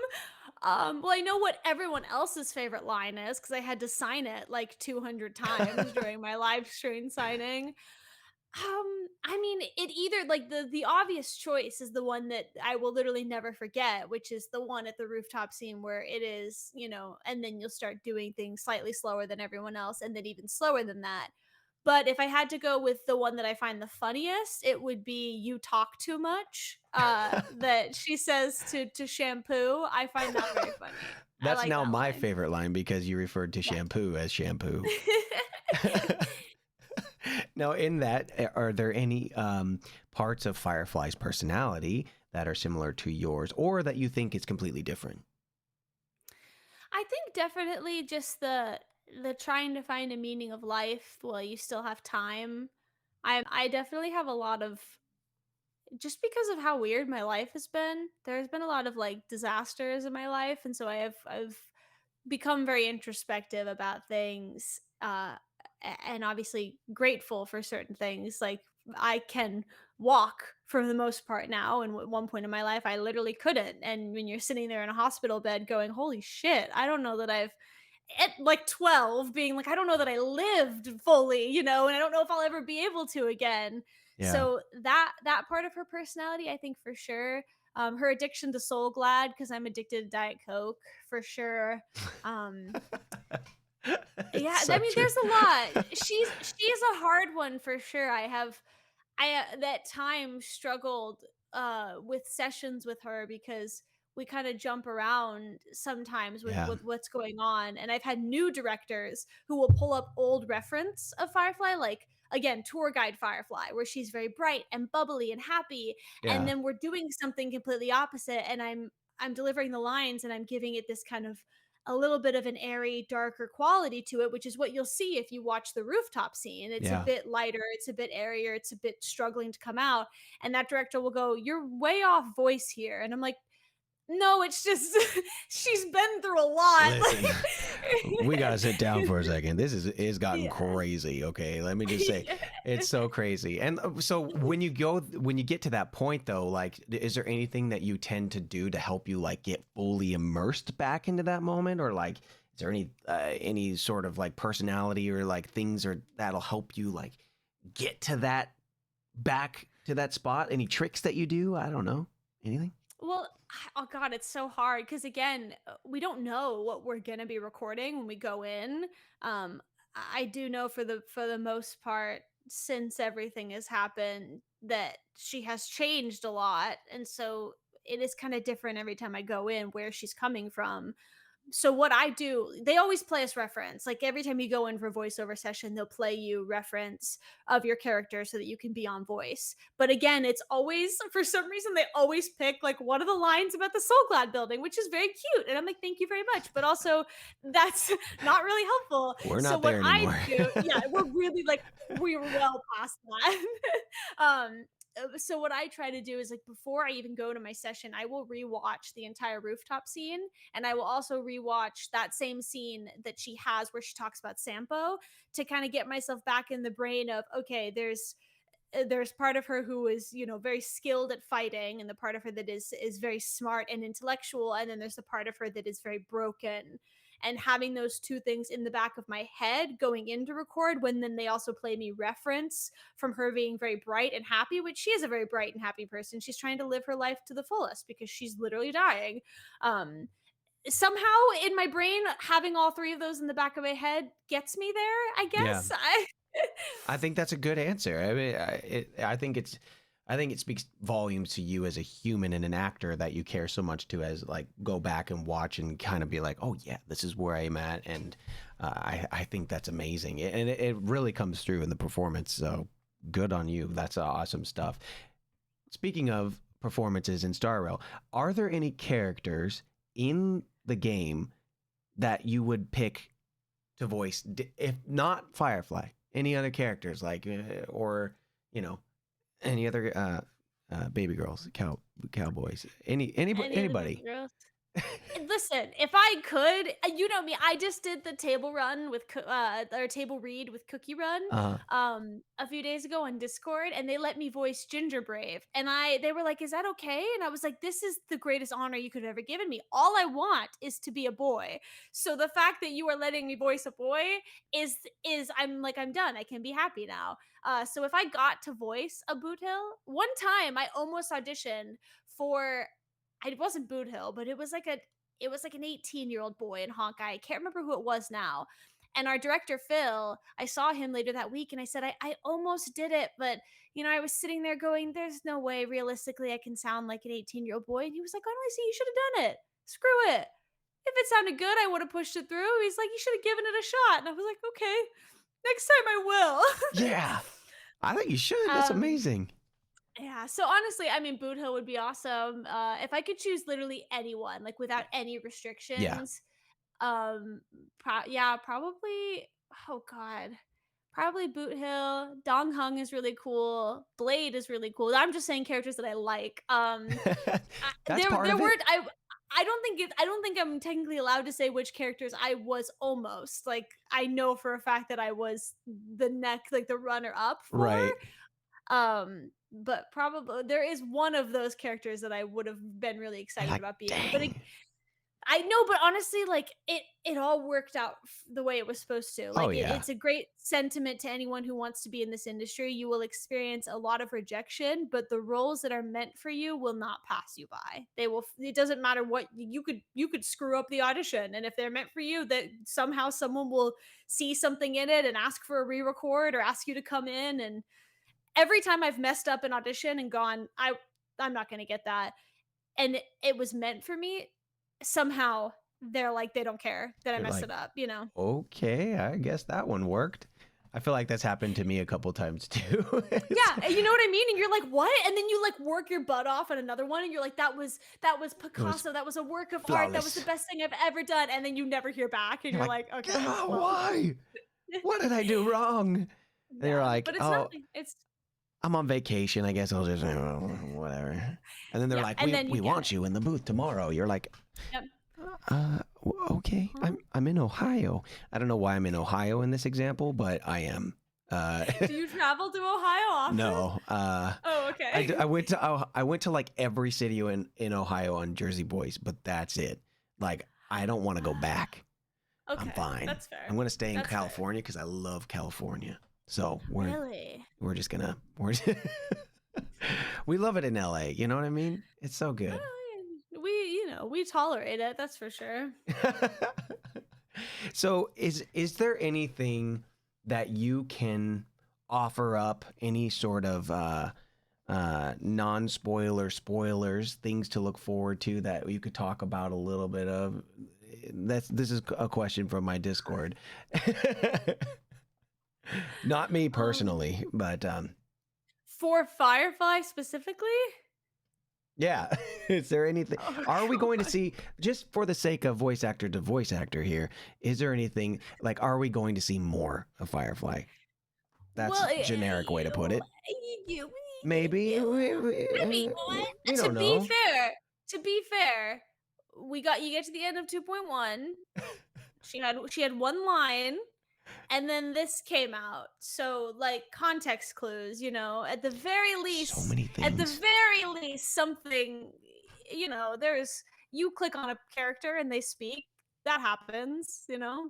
Well, I know what everyone else's favorite line is because I had to sign it like 200 times during my live stream signing. I mean, it either like the obvious choice is the one that I will literally never forget, which is the one at the rooftop scene where it is, and then you'll start doing things slightly slower than everyone else, and then even slower than that. But if I had to go with the one that I find the funniest, it would be "You talk too much," that she says to Shampoo. I find that very funny. I That's like now that my line. favorite line because you referred to Yeah. shampoo as shampoo. Now, in that, are there any parts of Firefly's personality that are similar to yours, or that you think is completely different? I think definitely just the trying to find a meaning of life while you still have time. I definitely have a lot of, just because of how weird my life has been. There's been a lot of like disasters in my life, and so I've become very introspective about things, and obviously grateful for certain things. Like I can walk for the most part now, and at one point in my life I literally couldn't. And when you're sitting there in a hospital bed going, holy shit, I don't know that I've, at like 12, being like, I don't know that I lived fully, and I don't know if I'll ever be able to again. Yeah. So that part of her personality, I think for sure. Her addiction to Soul Glad, because I'm addicted to Diet Coke, for sure. Um, It's yeah, so I mean, true. there's a lot. She's a hard one for sure. I that time struggled with sessions with her because we kind of jump around sometimes with Yeah. with what's going on, and I've had new directors who will pull up old reference of Firefly, like again tour guide Firefly, where she's very bright and bubbly and happy, and Yeah. then we're doing something completely opposite, and I'm delivering the lines and I'm giving it this kind of a little bit of an airy, darker quality to it, which is what you'll see if you watch the rooftop scene. It's a Yeah. bit lighter, it's a bit airier, it's a bit struggling to come out. And that director will go, "You're way off voice here." And I'm like, no, it's just she's been through a lot. Listen, we gotta sit down for a second. This is gotten Yeah. crazy. Okay, let me just say, Yeah. it's so crazy. And so when you get to that point though, like, is there anything that you tend to do to help you like get fully immersed back into that moment, or like, is there any sort of like personality or like things or that'll help you like get to that back to that spot? Any tricks that you do? I don't know. Anything? Well, oh god, it's so hard because again, we don't know what we're gonna be recording when we go in. I do know for the most part, since everything has happened, that she has changed a lot, and so it is kind of different every time I go in where she's coming from. So what I do, they always play us reference. Like every time you go in for voiceover session, they'll play you reference of your character so that you can be on voice. But again, it's always, for some reason they always pick like one of the lines about the Soul Glad building, which is very cute. And I'm like, thank you very much. But also that's not really helpful. We're So not what there I anymore. do, yeah, we're really like we're well past that. So what I try to do is like before I even go to my session, I will rewatch the entire rooftop scene, and I will also rewatch that same scene that she has where she talks about Sampo, to kind of get myself back in the brain of, okay, there's part of her who is, very skilled at fighting, and the part of her that is very smart and intellectual, and then there's the part of her that is very broken. And having those two things in the back of my head going into record, when then they also play me reference from her being very bright and happy, which she is a very bright and happy person. She's trying to live her life to the fullest because she's literally dying. um somehow in my brain, having all three of those in the back of my head gets me there, I Yeah. guess. I think that's a good answer. I mean, I think it speaks volumes to you as a human and an actor that you care so much to as like go back and watch and kind of be like, oh yeah, this is where I'm at, and I think that's amazing, and it really comes through in the performance. So good on you. That's awesome stuff. Speaking of performances in Star Rail, are there any characters in the game that you would pick to voice, if not Firefly? Any other characters like, or you know, any other baby girls, cowboys, Any of the baby anybody? girls? Listen, if I could, you know me, I just did the table run with or table read with Cookie Run Uh, a few days ago on Discord, and they let me voice Ginger Brave. And they were like, "Is that okay?" And I was like, "This is the greatest honor you could have ever given me. All I want is to be a boy. So the fact that you are letting me voice a boy is I'm like, I'm done. I can be happy now." So if I got to voice a Boot Hill, one time I almost auditioned for, it wasn't Boot Hill, but it was like an 18-year-old boy in Honkai. I can't remember who it was now. And our director, Phil, I saw him later that week and I said, I almost did it. But, I was sitting there going, there's no way realistically I can sound like an 18-year-old boy. And he was like, honestly, you should have done it. Screw it. If it sounded good, I would have pushed it through. He's like, you should have given it a shot. And I was like, okay, next time I will. yeah, I think you should. That's um, amazing. yeah, so honestly, I mean, Boot Hill would be awesome. If I could choose literally anyone, like without any Yeah. restrictions, yeah, probably. Oh God, probably Boot Hill. Dong Hung is really cool. Blade is really cool. I'm just saying characters that I like. That's part There of it. weren't. I don't think I'm technically allowed to say which characters I was almost like. I know for a fact that I was like the runner up for. Right. But probably there is one of those characters that I would have been really You're excited like, about being. But dang. I know, but honestly, like it all worked out the way it was supposed to. Oh Like yeah. it's a great sentiment to anyone who wants to be in this industry. You will experience a lot of rejection, but the roles that are meant for you will not pass you by. They will. It doesn't matter what you could screw up the audition, and if they're meant for you, that somehow someone will see something in it and ask for a re-record or ask you to come in. And every time I've messed up an audition and gone, I'm not going to get that, and it was meant for me, somehow they're like they don't care that I You're messed like, it up. okay, I guess that one worked. I feel like that's happened to me a couple times too. Yeah, you know what I mean? And you're like, "What?" And then you like work your butt off on another one and you're like, that was It was Picasso. That was a work of art. That was the flawless. best thing I've ever done." And then you never hear back and You're you're like, like, "Okay, "God, well." why? What did I do wrong?" And you're Yeah, like, but it's oh, nothing. It's I'm on vacation. I guess I'll just whatever. And then they're yeah, like, and then you we get want it. you in the booth tomorrow. You're like, Yep. okay. Uh-huh. I'm in Ohio. I don't know why I'm in Ohio in this example, but I am. Do you travel to Ohio often? No. Oh, okay. I went to like every city in Ohio on Jersey Boys, but that's it. Like I don't want to go back. I'm Okay, fine. that's fair. I'm gonna stay in That's fair. California because I love California. So Really? we're just gonna we love it in LA. You know what I mean? It's so good. We tolerate it, that's for sure. So is there anything that you can offer up, any sort of non-spoiler spoilers, things to look forward to that you could talk about a little bit of? This is a question from my Discord. Not me Um, personally, but for Firefly specifically? yeah. Is there anything? Oh, Are we oh going to my. see, just for the sake of voice actor to voice actor here? Is there anything like? Are we going to see more of Firefly? That's Well, a generic way to put it. you, Maybe maybe. we To don't be know. fair, to be fair, you get to the end of 2.1. She had one line, and then this came out. So like context clues, So many at the things. very least, something, there's, you click on a character and they speak. that happens,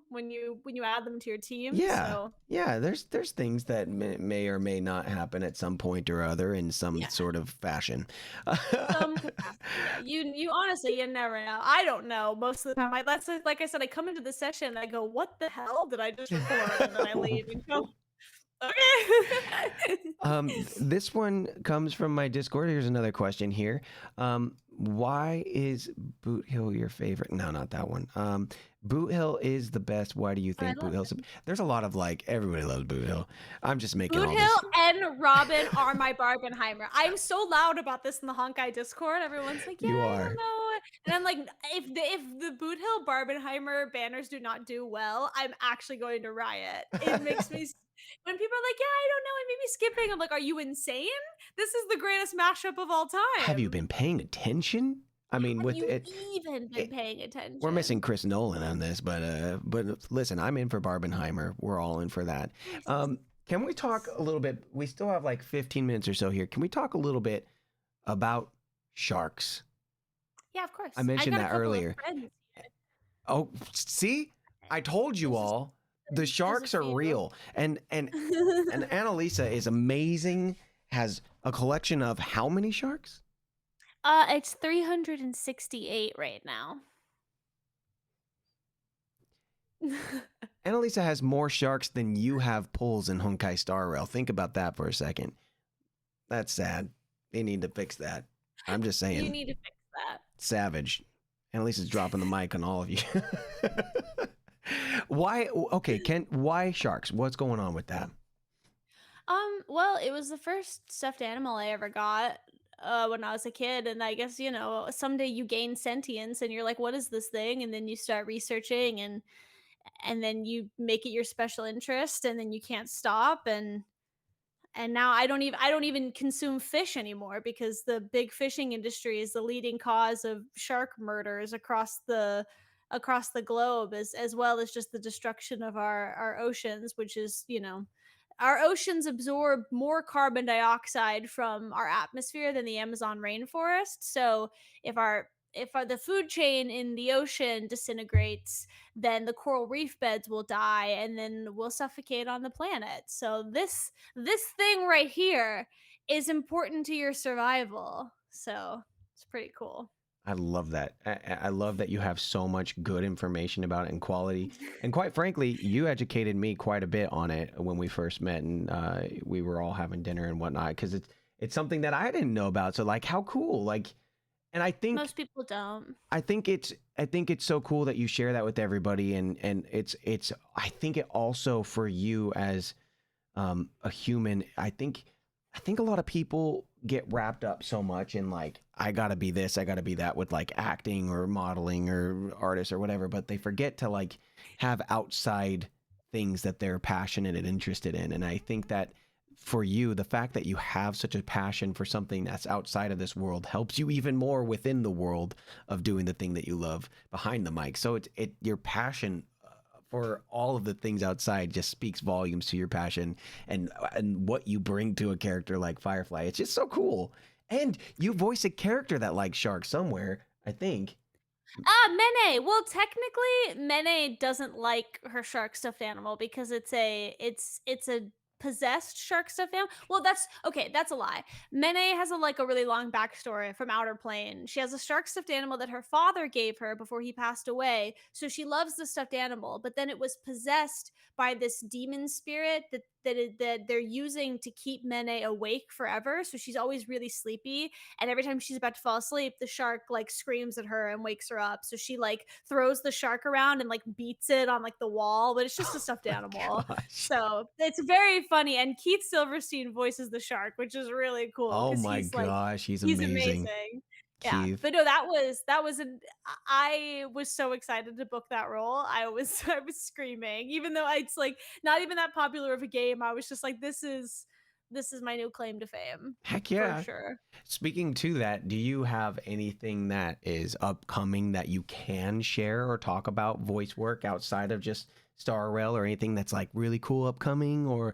when you add them to your team. Yeah, So yeah. There's things that may or may not happen at some point or other in some yeah, sort of fashion. some capacity. Yeah, you honestly, you never know. I don't know most of the time. That's like I said, I come into the session and I go, "What the hell did I just record?" And then I leave and go, "Okay." This one comes from my Discord. Here's another question here. Why is Boothill your favorite? No, not that one. Boothill is the best. Why do you I think love Boothill's? There's a lot of like everybody loves Boothill. I'm just making all Boothill this. and Robin are my Barbenheimer. I'm so loud about this in the Honkai Discord. Everyone's like, "Yeah, You I don't are. know," and I'm like, if the Boothill Barbenheimer banners do not do well, I'm actually going to riot. It makes me. When people are like, "Yeah, I don't know," and maybe skipping, I'm like, "Are you insane? This is the greatest mashup of all Have you time." been paying attention? I mean, Have with you it, even been paying we're missing attention? Chris Nolan on this, but listen, I'm in for Barbenheimer. We're all in for that. Yes. Can we talk a little bit? We still have like 15 minutes or so here. Can we talk a little bit about sharks? Yeah, of I course. I mentioned got a that couple of earlier. friends. Oh, see, I told you This is all. The there's a sharks are few. real, and Analesa is amazing. Has a collection of how many sharks? It's 368 right now. Annalisa has more sharks than you have pulls in Honkai Star Rail. Think about that for a second. That's sad. They need to fix that. I'm just You saying. need to fix that. Savage. Annalisa's dropping the mic on all of you. Why? Okay, why sharks? What's going on with that? Well, it was the first stuffed animal I ever got when I was a kid, and I guess, someday you gain sentience and you're like, what is this thing? And then you start researching and then you make it your special interest and then you can't stop and now I don't even consume fish anymore because the big fishing industry is the leading cause of shark murders across the globe, as well as just the destruction of our oceans, which is, our oceans absorb more carbon dioxide from our atmosphere than the Amazon rainforest. So if the food chain in the ocean disintegrates, then the coral reef beds will die and then we'll suffocate on the planet. So this thing right here is important to your survival. So it's pretty cool. I love that. I love that you have so much good information about it and quality. And quite frankly, you educated me quite a bit on it when we first met, and we were all having dinner and whatnot. Because it's something that I didn't know about. So like, how cool! Like, and Most people don't. I think it's so cool that you share that with everybody, and it's I think it also for you as a human. I think a lot of people get wrapped up so much in like I gotta be this, I gotta be that with like acting or modeling or artists or whatever, but they forget to like have outside things that they're passionate and interested in. And I think that for you, the fact that you have such a passion for something that's outside of this world helps you even more within the world of doing the thing that you love behind the mic. So it your passion for all of the things outside just speaks volumes to your passion and what you bring to a character like Firefly. It's just so cool. And you voice a character that likes sharks somewhere, I think. Mene. Well, technically, Mene doesn't like her shark stuffed animal because it's a possessed shark stuffed animal. Well, that's okay. That's a lie. Mene has a really long backstory from Outer Plane. She has a shark stuffed animal that her father gave her before he passed away. So she loves the stuffed animal, but then it was possessed by this demon spirit that they're using to keep Mene awake forever. So she's always really sleepy, and every time she's about to fall asleep, the shark like screams at her and wakes her up. So she like throws the shark around and like beats it on like the wall, but it's just a Oh stuffed my animal. gosh. So it's very funny, and Keith Silverstein voices the shark, which is really cool Oh because my he's like gosh, he's he's amazing. amazing. Yeah, Keith. but no, that was an I was so excited to book that role. I was I was screaming, even though it's like not even that popular of a game. I was just like, this is my new claim to fame Heck for yeah. sure. Speaking to that, do you have anything that is upcoming that you can share or talk about voice work outside of just Star Rail or anything that's like really cool upcoming or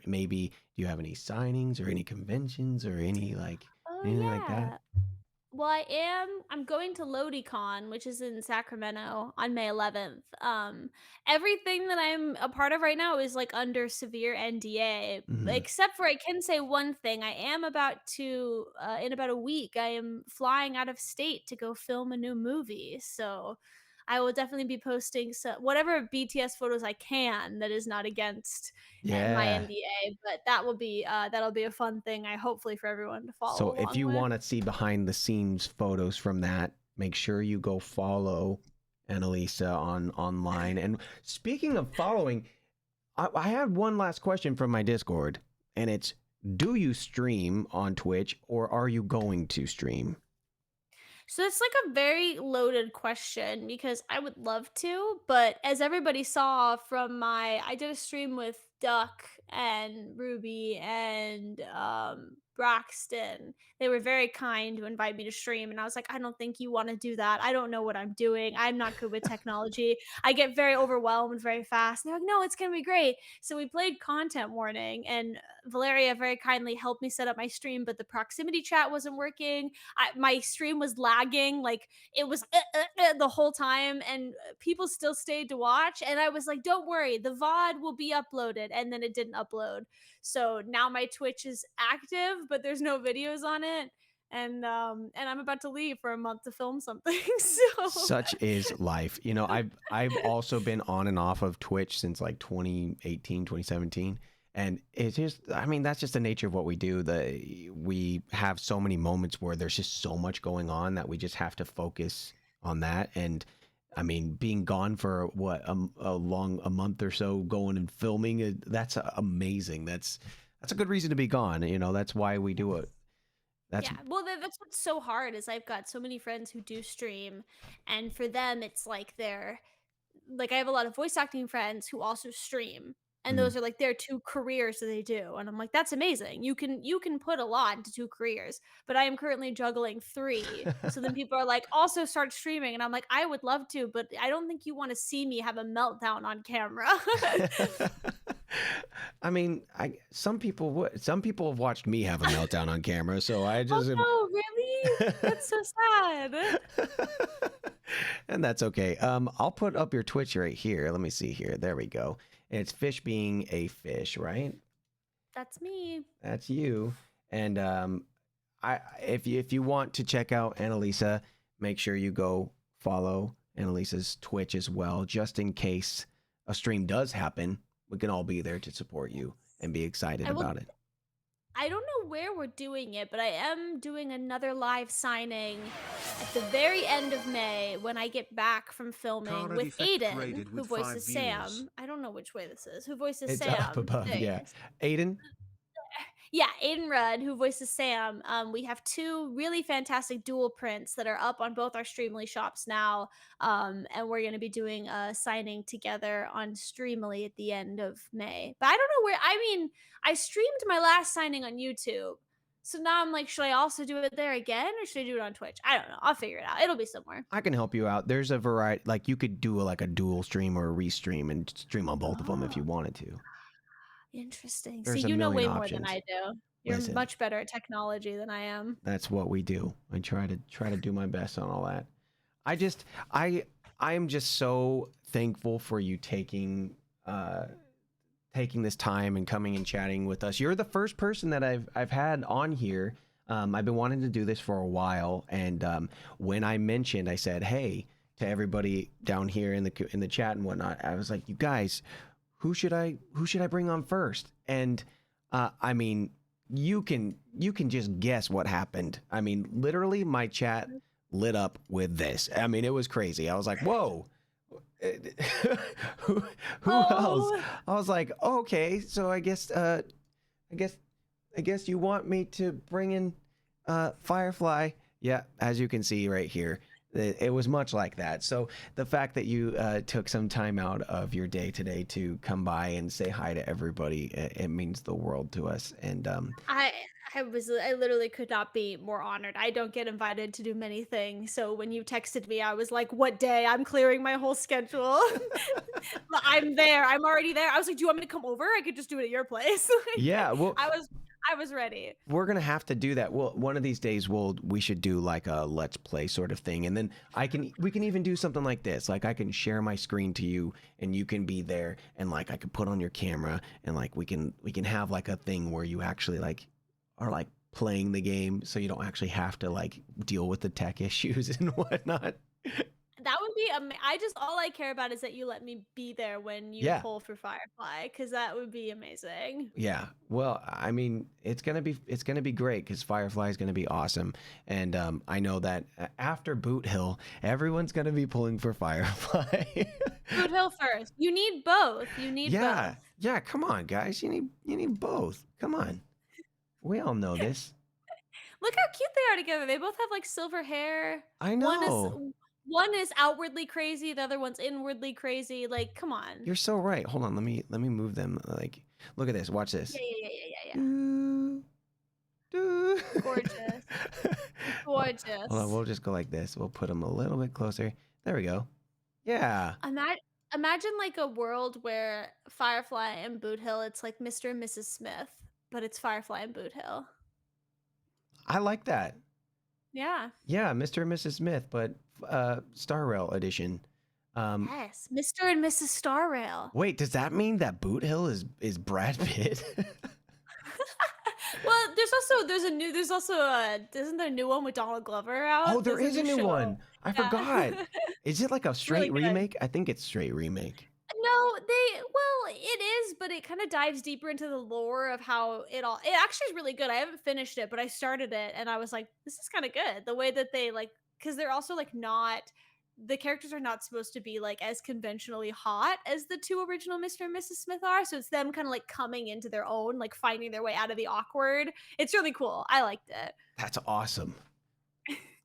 maybe do you have any signings or any conventions or any like Oh anything like that? yeah. Well, I'm going to LodiCon, which is in Sacramento on May 11th. Everything that I'm a part of right now is like under severe NDA, Mhm. except for I can say one thing. I am about to, in about a week, I am flying out of state to go film a new movie. So I will definitely be posting whatever BTS photos I can that is not against my Yeah. NDA. But that'll be a fun thing. I hopefully for everyone to So follow if along you with. want to see behind the scenes photos from that, make sure you go follow Analesa on online. And speaking of following, I had one last question from my Discord, and it's, do you stream on Twitch or are you going to stream? So it's like a very loaded question because I would love to, but as everybody saw from I did a stream with Duck and Ruby and Braxton. They were very kind to invite me to stream, and I was like, I don't think you want to do that. I don't know what I'm doing. I'm not good with technology. I get very overwhelmed very fast. And they're like, no, it's gonna be great. So we played content warning, and Valeria very kindly helped me set up my stream, but the proximity chat wasn't working. My stream was lagging, like it was the whole time, and people still stayed to watch. And I was like, "Don't worry, the VOD will be uploaded," and then it didn't upload. So now my Twitch is active, but there's no videos on it, and I'm about to leave for a month to film something. So Such is life. You know, I've also been on and off of Twitch since like 2018, 2017. And it's just, I mean, that's just the nature of what we do. We have so many moments where there's just so much going on that we just have to focus on that. And I mean, being gone for what, a month or so, going and filming, that's amazing. That's a good reason to be gone. You know, that's why we do it. That's yeah, well, that's what's so hard is I've got so many friends who do stream, and for them, it's like they're like I have a lot of voice acting friends who also stream, and mm. those are like their two careers that they do, and I'm like, that's amazing. You can put a lot into two careers, but I am currently juggling three. So then people are like, also start streaming, and I'm like, I would love to, but I don't think you want to see me have a meltdown on camera. I mean, some people would. Some people have watched me have a meltdown on camera, so I Oh just am. no, really? That's so sad. And that's okay. I'll put up your Twitch right here. Let me see here. There we go. And it's fish being a fish, right? That's me. That's you. And if you want to check out Analesa, make sure you go follow Annalisa's Twitch as well, just in case a stream does happen. We can all be there to support you and be excited I will about it. I don't know where we're doing it, but I am doing another live signing at the very end of May when I get back from filming Card with effect Aiden, graded who with 5 voices viewers. Sam. I don't know which way this is. Who voices It's up Sam? above, There he yeah. is. Aiden, Yeah, Aiden Rudd, who voices Sam. We have two really fantastic dual prints that are up on both our Streamly shops now. And we're going to be doing a signing together on Streamly at the end of May. But I don't know where, I mean, I streamed my last signing on YouTube. So now I'm like, should I also do it there again or should I do it on Twitch? I don't know. I'll figure it out. It'll be somewhere. I can help you out. There's a variety, like you could do like a dual stream or a restream and stream on both of them if you Oh, wanted to. interesting. See, There's a you know million way more than options. I do. You're Listen, much better at technology than I am. that's what we do. I try to do my best on all that. I just I am just so thankful for you taking this time and coming and chatting with us. You're the first person that I've had on here. I've been wanting to do this for a while, and when I mentioned, I said, "Hey," to everybody down here in the chat and whatnot. I was like, "You guys, who should I bring on first?" And I mean, you can just guess what happened. I mean, literally, my chat lit up with this. I mean, it was crazy. I was like, "Whoa." who, who else? Oh, I was like, oh, okay, so I guess you want me to bring in Firefly. Yeah, as you can see right here, it was much like that. So the fact that you took some time out of your day today to come by and say hi to everybody, it means the world to us. And I I literally could not be more honored. I don't get invited to do many things. So when you texted me, I was like, what day? I'm clearing my whole schedule. I'm there. I'm already there. I was like, do you want me to come over? I could just do it at your place. Like, yeah, well, I was I was ready. We're gonna have to do that. Well, one of these days we should do like a let's play sort of thing, and then we can even do something like this. Like I can share my screen to you, and you can be there, and like I can put on your camera, and like we can have like a thing where you actually like are like playing the game, so you don't actually have to like deal with the tech issues and whatnot. That would be all I care about is that you let me be there when you pull for Firefly, because that would be amazing. Yeah. Well, I mean, it's gonna be great because Firefly is gonna be awesome, and I know that after Boothill, everyone's gonna be pulling for Firefly. Boothill first. You need both. You need both. Yeah. Come on, guys. You need both. Come on. We all know this. Look how cute they are together. They both have like silver hair. I know. One is outwardly crazy, the other one's inwardly crazy. Like, come on. You're so right. Hold on, let me move them. Like, look at this. Watch this. Yeah. Gorgeous. Gorgeous. Hold on, we'll just go like this. We'll put them a little bit closer. There we go. Yeah. Imagine like a world where Firefly and Boothill, it's like Mr. and Mrs. Smith, but it's Firefly and Boothill. I like that. Yeah. Yeah, Mr. and Mrs. Smith, but Star Rail edition. Yes, Mr. and Mrs. Star Rail. Wait, does that mean that Boothill is Brad Pitt? Well, there's also isn't there a new one with Donald Glover out? Oh, there is a new one. I forgot. Is it like a straight remake? I think it's straight remake. No, it is, but it kind of dives deeper into the lore of how it actually is really good. I haven't finished it, but I started it and I was like, this is kind of good. The way that they like, because they're also like the characters are not supposed to be like as conventionally hot as the two original Mr. and Mrs. Smith are. So it's them kind of like coming into their own, like finding their way out of the awkward. It's really cool. I liked it. That's awesome.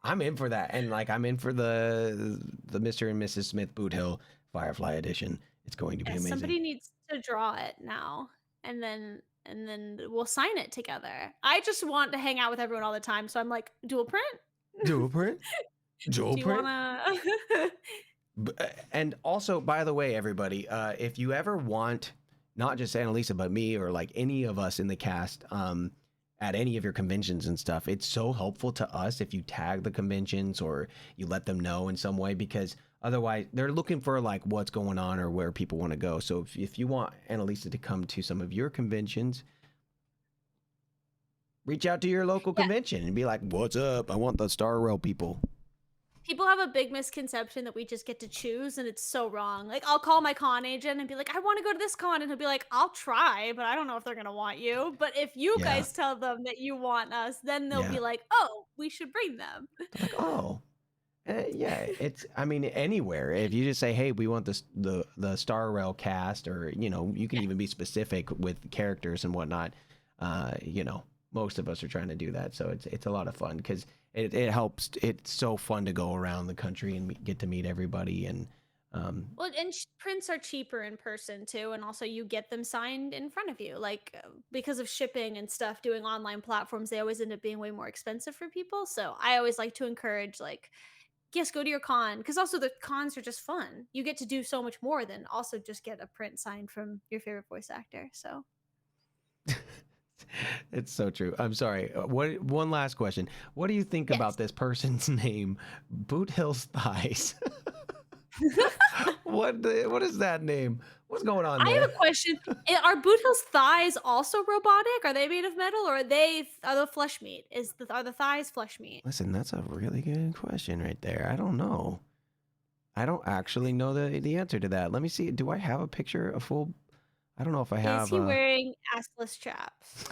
I'm in for that. And like, I'm in for the Mr. and Mrs. Smith Boothill Firefly edition. It's going to be amazing. Somebody needs to draw it now, and then we'll sign it together. I just want to hang out with everyone all the time, so I'm like, dual print. Dual print. Dual print. Wanna... And also, by the way, everybody, if you ever want, not just Analesa, but me or like any of us in the cast, at any of your conventions and stuff, it's so helpful to us if you tag the conventions or you let them know in some way, because otherwise they're looking for like what's going on or where people want to go. So if you want Analesa to come to some of your conventions, reach out to your local convention and be like, what's up? I want the Star Rail people. People have a big misconception that we just get to choose, and it's so wrong. Like, I'll call my con agent and be like, I want to go to this con, and he'll be like, I'll try, but I don't know if they're going to want you. But if you guys tell them that you want us, then they'll be like, oh, we should bring them. They're like, oh. It's, I mean, anywhere. If you just say, hey, we want the Star Rail cast, or, you know, you can even be specific with characters and whatnot. You know, most of us are trying to do that. So it's a lot of fun because it helps. It's so fun to go around the country and get to meet everybody. And well, and prints are cheaper in person too, and also you get them signed in front of you. Like, because of shipping and stuff, doing online platforms, they always end up being way more expensive for people. So I always like to encourage, like, yes, go to your con, because also the cons are just fun. You get to do so much more than also just get a print signed from your favorite voice actor. So it's so true. I'm sorry. One last question. What do you think about this person's name, Boothills Thighs? What is that name? What's going on there? I have a question. Are Boothills Thighs also robotic? Are they made of metal, or are the flesh meat? Are the thighs flesh meat? Listen, that's a really good question right there. I don't know. I don't actually know the answer to that. Let me see. Do I have a picture, a full? I don't know if I have. Is he wearing assless chaps?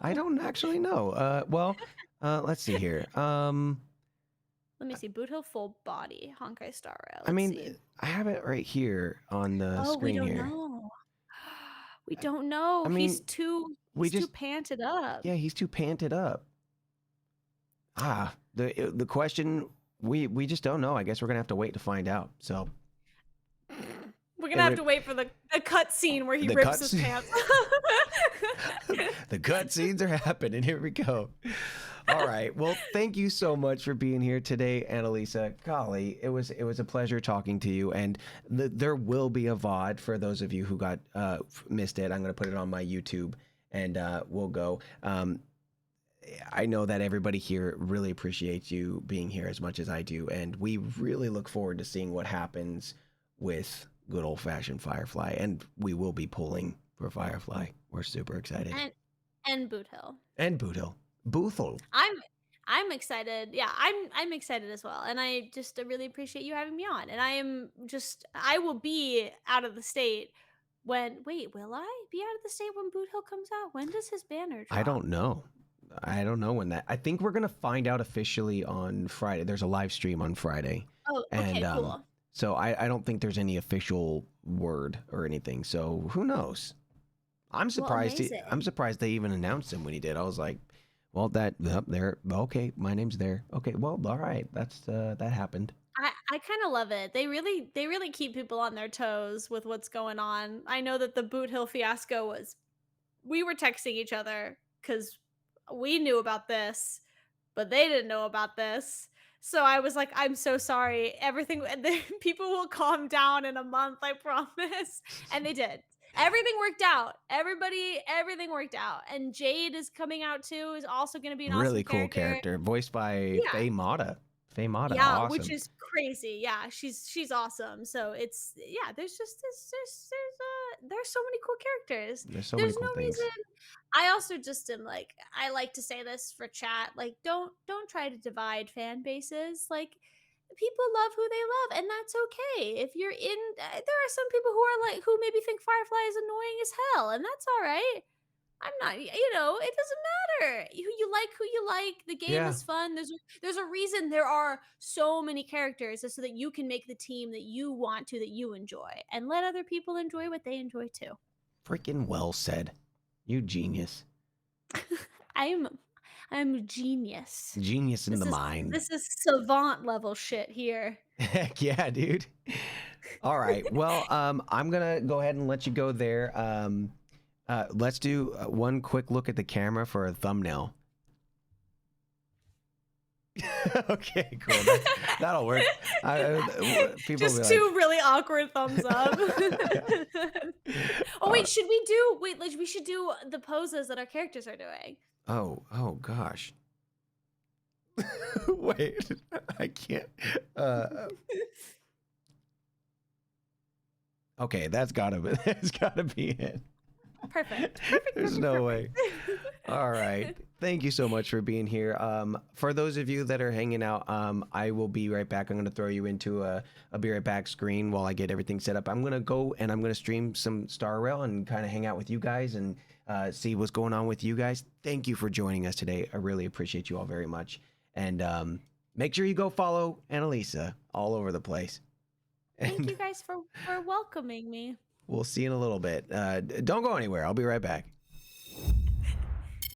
I don't actually know. Well, let's see here. Let me see. Boothill full body Honkai Star Rail. I mean, I have it right here on the screen here. Know. We don't know. I mean, he's too panted up. Yeah, he's too panted up. The question, we just don't know. I guess we're gonna have to wait to find out. So we're gonna have to wait for the cut scene where he rips his pants. The cut scenes are happening. Here we go. All right. Well, thank you so much for being here today, Analesa. Golly, it was a pleasure talking to you. And there will be a VOD for those of you who got missed it. I'm going to put it on my YouTube. and we'll go. I know that everybody here really appreciates you being here as much as I do, and we really look forward to seeing what happens with good old-fashioned Firefly, and we will be pulling for Firefly. We're super excited. And Boothill. And Boothill. Boothil. I'm excited. Yeah, I'm excited as well. And I just really appreciate you having me on. And I will be out of the state will I be out of the state when Boothill comes out? When does his banner drop? I don't know. I don't know when that. I think we're gonna find out officially on Friday. There's a live stream on Friday. Oh, okay, cool. So I don't think there's any official word or anything. So who knows? I'm surprised. Well, I'm surprised they even announced him when he did. I was like, well, that up there. Okay, my name's there. Okay, well, all right. That's that happened. I kind of love it. They really keep people on their toes with what's going on. I know that the Boothill fiasco was. We were texting each other because we knew about this, but they didn't know about this. So I was like, I'm so sorry. Everything, people will calm down in a month, I promise. And they did. Everything worked out. Everything worked out. And Jade is coming out too, is also going to be an really awesome cool character, voiced by Faye Mata. Yeah, awesome. which is crazy. Yeah, she's awesome. So it's there's there's so many cool characters. There's many cool things. Reason. I also just am like, I like to say this for chat, like don't try to divide fan bases. Like people love who they love, and that's okay. If you're in, there are some people who maybe think Firefly is annoying as hell, and that's all right. I'm not, it doesn't matter. You like who you like. The game is fun. There's a reason there are so many characters, so that you can make the team that you want to, that you enjoy, and let other people enjoy what they enjoy too. Freaking well said. You genius. I'm genius. Genius in the mind. This is savant level shit here. Heck yeah, dude. All right. Well, I'm gonna go ahead and let you go there. Let's do one quick look at the camera for a thumbnail. Okay, cool. That'll work. People just two really awkward thumbs up. Oh wait, should we do? Wait, we should do the poses that our characters are doing. Oh gosh. Wait, I can't. Okay, that's gotta be it. Perfect. There's no way. All right. Thank you so much for being here. For those of you that are hanging out, I will be right back. I'm going to throw you into a be right back screen while I get everything set up. I'm going to go and I'm going to stream some Star Rail and kind of hang out with you guys and see what's going on with you guys. Thank you for joining us today. I really appreciate you all very much. And make sure you go follow Analesa all over the place. Thank you guys for welcoming me. We'll see you in a little bit. Don't go anywhere. I'll be right back.